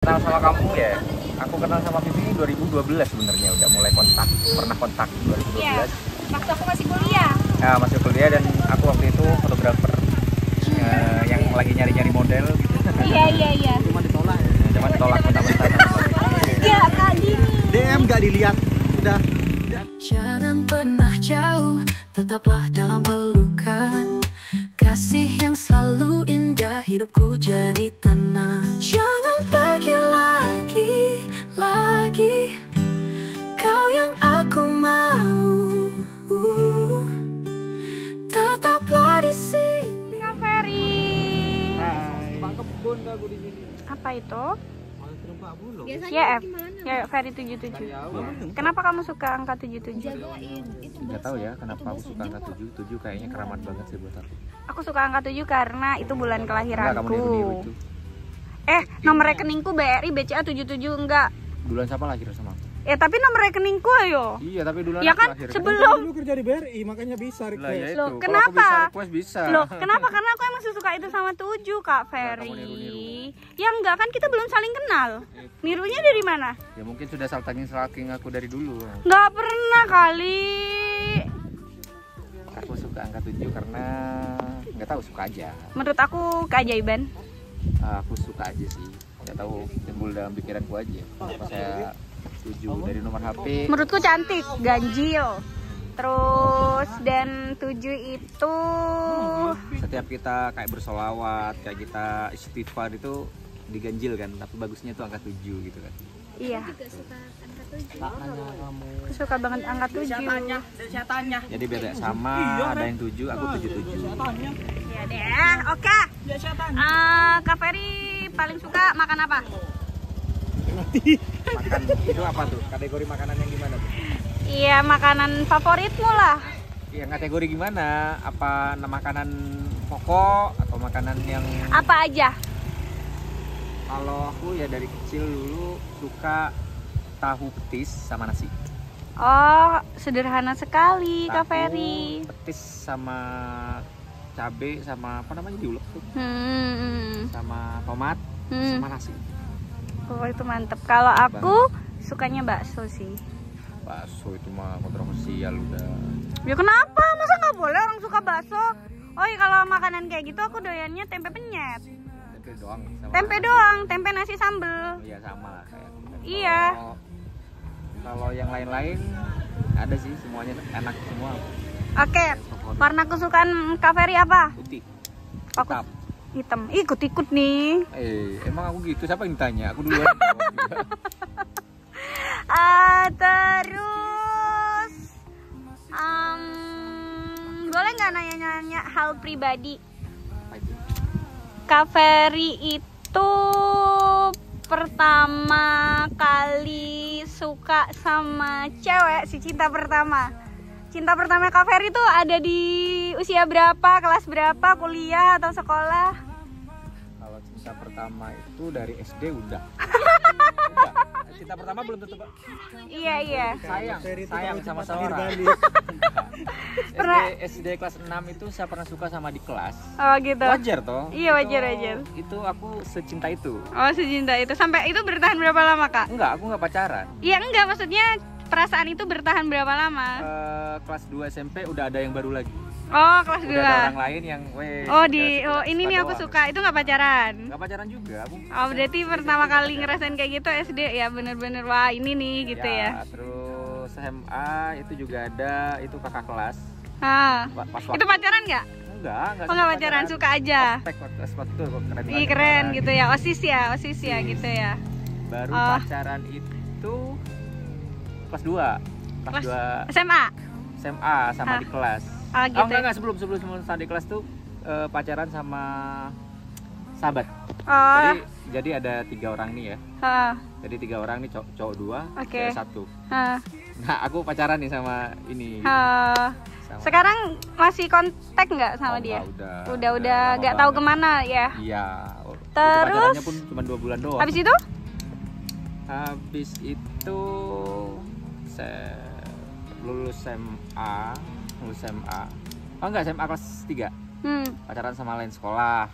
Kenal sama kamu ya, aku kenal sama Vivi 2012 sebenarnya, udah mulai kontak, pernah kontak 2012. Iya, waktu aku masih kuliah. Nah, masih kuliah dan aku waktu itu fotografer yang lagi nyari-nyari model. Iya. Cuma ditolak mentah-mentah. Iya, Kak Dini. DM gak dilihat, udah. Jangan pernah jauh, tetaplah dalam pelukan. Kasih yang selalu indah, hidupku jadi tenang. Jangan pergi lagi, kau yang aku mau. Tetaplah di sini. Kak Ferry. Pak kebun aku di sini. Apa itu? Mau terumpak bulu. Ya, F. Ya, Ferry 77. Kenapa kamu suka angka 77? Gak tahu ya kenapa aku suka angka 7 kayaknya keramat banget sih buat aku. Aku suka angka 7 karena itu bulan Enggak, kamu kelahiranku. niru-niru itu. Nomor rekeningku BRI BCA 77 enggak. Duluan siapa lahir sama aku? Tapi nomor rekeningku ayo. Iya, tapi duluan Ya aku kan lahir. sebelum. Dulu kerja di BRI, makanya bisa Lah request. ya itu. Loh, Kalau kenapa? aku bisa request bisa. Loh, kenapa? Karena aku emang suka itu sama 7, Kak Ferry. kamu niru-niru. Ya enggak kan kita belum saling kenal. Nirunya dari mana? Ya mungkin sudah salting aku dari dulu. Enggak pernah kali. Aku suka angka 7 karena nggak tahu, suka aja. Menurut aku keajaiban. Aku suka aja sih. Nggak tahu, timbul dalam pikiranku aja. Kenapa saya 7 dari nomor HP? Menurutku cantik, ganjil. Terus dan 7 itu Setiap kita kayak bersolawat, kayak kita istighfar itu diganjil kan. Tapi bagusnya tuh angka 7 gitu kan. iya. Aku suka banget angka 7. Jadi beda sama, ada yang 7, aku 77. Ya deh, oke. Kak Ferry paling suka makan apa? Makan itu apa tuh? Kategori makanan yang gimana tuh? Iya, makanan favoritmu lah. Yang kategori gimana? Apa makanan pokok atau makanan yang... Apa aja? Kalau aku ya dari kecil dulu suka tahu petis sama nasi. Oh, sederhana sekali, Kak Tahu Ferry. petis sama cabe sama apa namanya diulek tuh, sama tomat sama nasi. Oh, itu mantep. Kalau aku sukanya bakso sih. Bakso itu mah kontroversial udah. Ya kenapa? Masa nggak boleh orang suka bakso? Oh iya, kalau makanan kayak gitu aku doyannya tempe penyet. Tempe doang. Sama Tempe nasi. doang, tempe nasi sambel. Iya sama lah kayak. Iya. Kalau yang lain-lain ada sih, semuanya enak semua. Oke, warna kesukaan Kak Ferry apa? Putih. Aku Hitam. hitam. Ikut-ikut nih. Emang aku gitu? Siapa yang tanya? Aku duluan. Terus boleh nggak nanya-nanya hal pribadi? Apa itu? Kak Ferry itu pertama kali suka sama cewek, si cinta pertama. Cinta pertama Kak Ferry itu ada di usia berapa, kelas berapa, kuliah atau sekolah? Kalau cinta pertama itu dari SD udah. Cinta pertama belum tentu, Pak. Iya. Sayang sama seorang. Pernah- SD kelas 6 itu saya pernah suka sama di kelas. Oh gitu. Wajar toh? Iya, wajar. Itu aku secinta itu. Oh, secinta itu. Sampai itu bertahan berapa lama, Kak? Enggak, aku enggak pacaran. Iya, enggak, maksudnya perasaan itu bertahan berapa lama? Kelas 2 SMP udah ada yang baru lagi. Oh, kelas 2. Udah ada orang lain yang Ini nih aku suka. Itu nggak pacaran. Enggak pacaran juga aku. Oh, berarti pertama kali ngerasain kayak gitu SD ya, bener-bener wah ini nih gitu ya. Terus SMA itu juga ada, itu kakak kelas. Pas Itu pacaran nggak? Enggak Oh, nggak pacaran, suka aja. Ospek waktu itu keren. Ih, keren gitu ya. OSIS ya gitu ya. Baru Oh. pacaran itu kelas 2. Kelas 2 SMA. SMA sama di kelas. Oh, gitu. Enggak, sebelum di kelas tuh pacaran sama sahabat. Oh. Jadi ada 3 orang nih ya. Jadi 3 orang nih, cowok 2, Oke. cewek 1. Hah. Nah, aku pacaran nih sama ini. Sama- Sekarang masih kontak nggak sama Oh, dia? Udah Udah lama nggak tahu banget. kemana ya. Iya. Terus? Itu pacarannya pun cuma 2 bulan doang. Habis itu? Habis itu saya lulus SMA. Oh enggak, SMA kelas 3. Pacaran sama lain sekolah.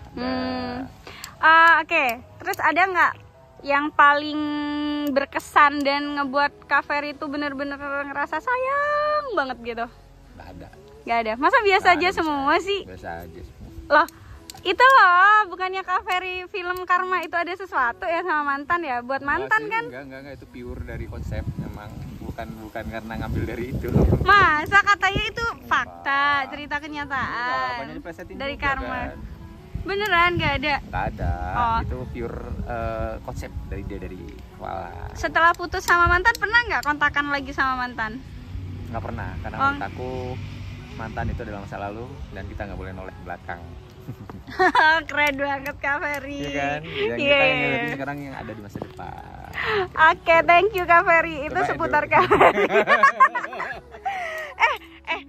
Oke. Terus ada nggak yang paling berkesan dan ngebuat Kak Ferry itu bener-bener ngerasa sayang banget gitu? Nggak ada. Gak ada. Masa biasa Nggak aja ada, semua sih? Biasa aja semua. Loh, itu loh, bukannya Kak Ferry film Karma itu ada sesuatu ya sama mantan ya? Buat mantan kan? Enggak, itu pure dari konsep memang, bukan karena ngambil dari itu. Masa katanya itu fakta, cerita Banyak kenyataan diplesetin dari juga, Karma. kan. Beneran gak ada? Nggak ada, Oh. itu pure konsep dari kepala. Setelah putus sama mantan pernah nggak kontakan lagi sama mantan? Nggak pernah, karena Oh. menurut aku mantan itu adalah masa lalu dan kita nggak boleh noleh ke belakang. Keren banget Kak Ferry. Iya kan? Yang Iya. kita yang ngeliatin sekarang yang ada di masa depan. Oke, thank you Kak Ferry. Itu Coba seputar Edo. Kak Ferry.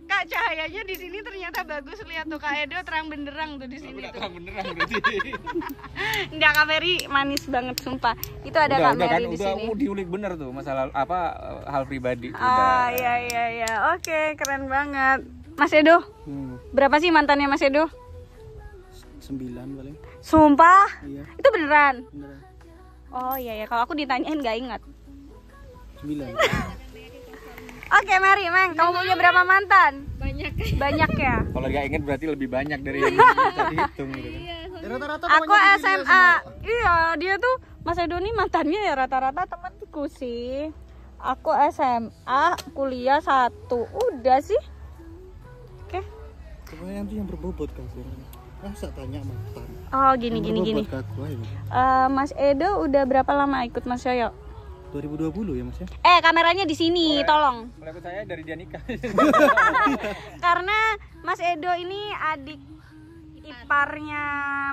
Kak, cahayanya di sini ternyata bagus, lihat tuh Kak Edo terang benderang tuh di sini tuh. Beneran berarti. Enggak, Kak Ferry manis banget sumpah. Itu ada Kak Ferry di sini. diulik bener tuh masalah hal pribadi. Ah, iya. Oke, keren banget. Mas Edo, berapa sih mantannya Mas Edo? 9 paling. Sumpah? Iya, Itu beneran? beneran. Oh iya, kalau aku ditanyain nggak ingat. 9. Oke, Mary, Meng, kamu punya berapa mantan? Banyak ya? Kalau nggak inget berarti lebih banyak dari yang bisa dihitung gitu kan. Rata-rata Aku SMA. Iya, dia tuh Mas Edo nih mantannya ya rata-rata temanku sih. Aku SMA, kuliah 1. Udah sih. Oke. Pokoknya itu yang berbobot kan. Masa tanya mantan. Oh, gini. Berbobot ke aku aja. Mas Edo udah berapa lama ikut Mas Yoyo? 2020 ya Mas ya? Kameranya di sini, tolong. Kalau ikut saya dari dia nikah. Karena Mas Edo ini adik iparnya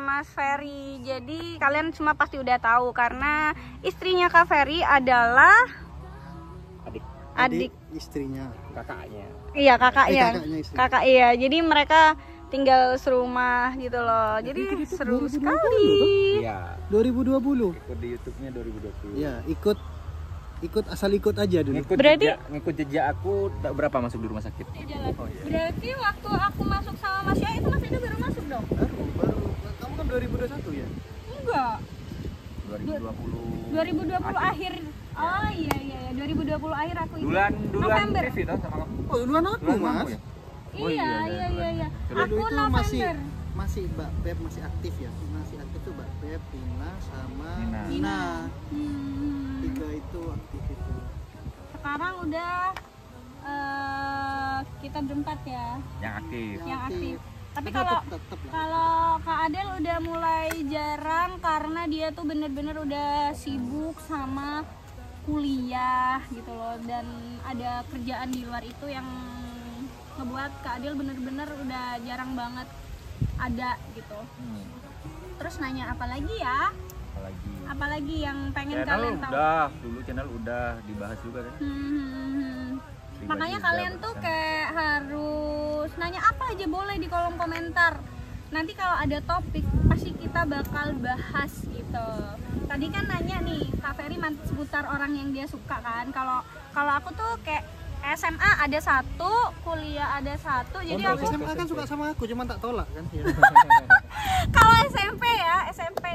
Mas Ferry. Jadi kalian semua pasti udah tahu karena istrinya Kak Ferry adalah adik istrinya. Kakaknya. iya kakaknya. Kakaknya istri. Kakak iya. Jadi mereka tinggal serumah gitu loh. Jadi seru sekali. Iya. 2020. Ikut di YouTube-nya 2020. Ya, ikut asal ikut aja dulu. Berarti- ngikut jejak aku berapa masuk di rumah sakit? Oh, iya. Berarti waktu aku masuk sama Mas Yoyo itu Mas Edo baru masuk dong? Baru. Kamu kan 2021 ya? Enggak. 2020. 2020 akhir. Oh iya 2020 akhir aku ikut. Dulan November. TV toh sama kamu. Oh, duluan aku, Dulan Mas. kamu ya? Oh, Iya. Dulu Aku itu November. masih Mbak Beb masih aktif ya. Masih aktif tuh Mbak Beb, Tina sama Nina. Nina. Hmm. 3 itu aktif itu. Sekarang udah kita berempat ya Yang aktif. yang aktif. Tapi Tapi kalau tetap lah. kalau Kak Adel udah mulai jarang karena dia tuh bener-bener udah sibuk sama kuliah gitu loh, dan ada kerjaan di luar itu yang ngebuat Kak Adel bener-bener udah jarang banget ada gitu. Terus nanya apa lagi ya? Apalagi. Apalagi yang pengen Channel kalian tahu? udah, dulu channel udah dibahas juga kan. Pribadi Makanya udah kalian tuh bahasan. kayak harus nanya apa aja boleh di kolom komentar. Nanti kalau ada topik pasti kita bakal bahas gitu. Tadi kan nanya nih Kak Ferry seputar orang yang dia suka kan. Kalau aku tuh kayak SMA ada 1, kuliah ada 1. Jadi aku SMA kan suka sama aku, cuma tak tolak kan. Ya. kalau SMP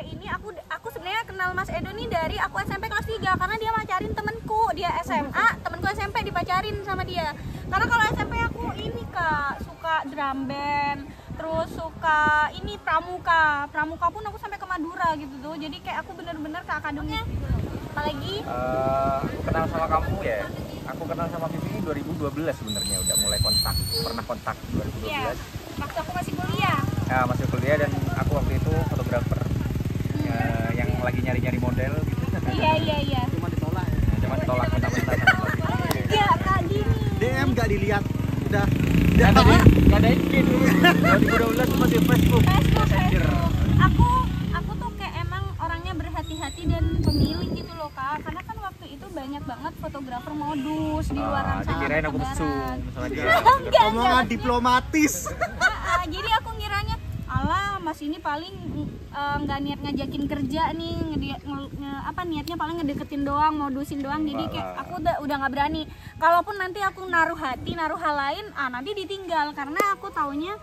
ini aku sebenarnya kenal Mas Edo nih dari aku SMP kelas 3 karena dia pacarin temenku. Dia SMA, temenku SMP dipacarin sama dia. Karena kalau SMP aku ini Kak suka drum band, terus suka ini pramuka pun aku sampai ke Madura gitu tuh. Jadi kayak aku bener-bener ke akademik. Apalagi Aku kenal sama kamu ya. Aku kenal sama Vivi 2012 sebenarnya udah mulai pernah kontak 2012. ya waktu aku masih kuliah. Ya, masih kuliah dan aku waktu itu fotografer yang lagi nyari-nyari model gitu. Iya. Cuma ditolak ya. Cuma ditolak mentah-mentah sama Vivi. Ya Kak gini. DM gak dilihat. Udah. Nggak ada IG dulu. 2012 masih Facebook. Aku tuh kayak emang orangnya berhati-hati dan pemilih gitu loh Kak. Karena kan waktu itu banyak banget fotografer modus di luaran sana. Dikirain aku Barat. mesum sama dia. Omongan diplomatis. Jadi aku ngiranya alah Mas ini paling nggak niat ngajakin kerja nih, niatnya paling ngedeketin doang, modusin doang. Jadi kayak aku udah nggak berani. Kalaupun nanti aku naruh hati, naruh hal lain, nanti ditinggal karena aku taunya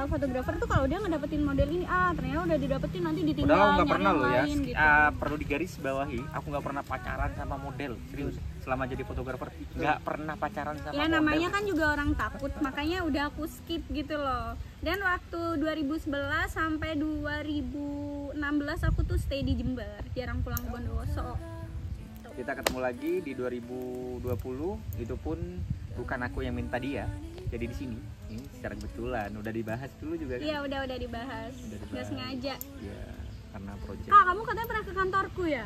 fotografer tuh kalau dia ngedapetin model ini ternyata udah didapetin, nanti ditinggal Padahal nggak nyari pernah yang loh ya. lain gitu. Perlu digaris bawahi, aku nggak pernah pacaran sama model, serius. Selama jadi fotografer nggak pernah pacaran sama Ya model. namanya kan juga orang takut, makanya udah aku skip gitu loh. Dan waktu 2011 sampai 2016 aku tuh stay di Jember, jarang pulang ke Bondowoso. Kita ketemu lagi di 2020, itu pun bukan aku yang minta dia jadi di sini. Ini secara kebetulan udah dibahas dulu juga kan? Iya udah dibahas, nggak sengaja. Iya, karena project. Kak, kamu katanya pernah ke kantorku ya?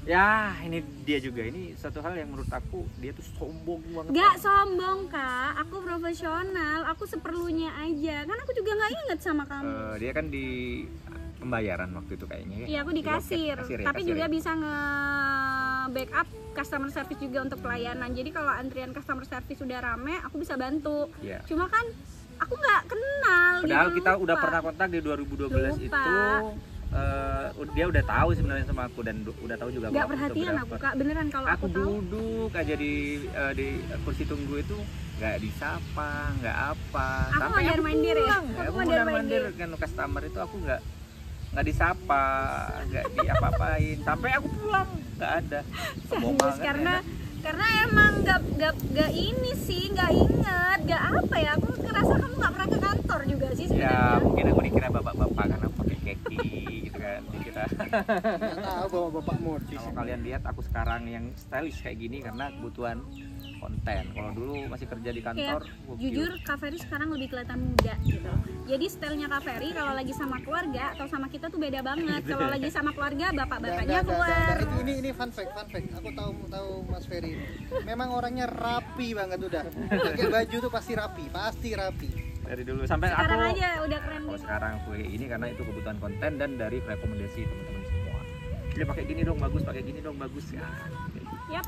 Ya, ini dia juga. Ini satu hal yang menurut aku dia tuh sombong banget. Gak sombong kak, aku profesional, aku seperlunya aja. Kan aku juga nggak inget sama kamu. Dia kan di pembayaran waktu itu kayaknya ya. Iya aku di kasir, tapi juga bisa nge-backup customer service juga untuk pelayanan. Jadi kalau antrian customer service udah rame, aku bisa bantu. Iya. Cuma kan aku nggak kenal. Padahal gitu, kita lupa. udah pernah kontak di 2012 Lupa. itu. Dia udah tahu sebenarnya sama aku dan udah tahu juga. Nggak perhatian aku kak, beneran kalau aku tahu. Duduk aja di kursi tunggu itu nggak disapa, nggak apa. Aku mondar-mandir ya? Aku mondar-mandir. Kan customer itu aku nggak disapa, nggak diapa-apain. Sampai aku pulang nggak ada. Serius, karena emang nggak ini sih, nggak inget, nggak apa ya. Aku ngerasa kamu nggak pernah ke kantor juga sih sebenarnya. Ya mungkin aku dikira bapak-bapak karena pakai keki gitu kan. Dikira. Nggak tahu bawa bapak modis. Kalau kalian lihat aku sekarang yang stylish kayak gini karena kebutuhan konten. Kalau dulu masih kerja di kantor, Jujur Kak Ferry sekarang lebih kelihatan muda gitu. Jadi stylenya Kak Ferry kalau lagi sama keluarga atau sama kita tuh beda banget. Kalau lagi sama keluarga bapak-bapaknya keluar. Ini fun fact. Aku tahu Mas Ferry. Memang orangnya rapi banget udah. Pakai baju tuh pasti rapi. dari dulu sampai Sekarang aku aja udah keren kalau gitu. sekarang aku kayak ini karena itu kebutuhan konten dan dari rekomendasi teman-teman semua. Dia pakai gini dong bagus ya. Yap.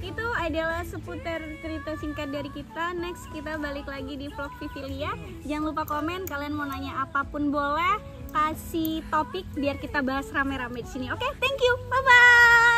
Itu adalah seputar cerita singkat dari kita. Next kita balik lagi di vlog Vivilia. Jangan lupa komen, kalian mau nanya apapun boleh, kasih topik biar kita bahas rame-rame di sini. Oke, thank you. Bye bye.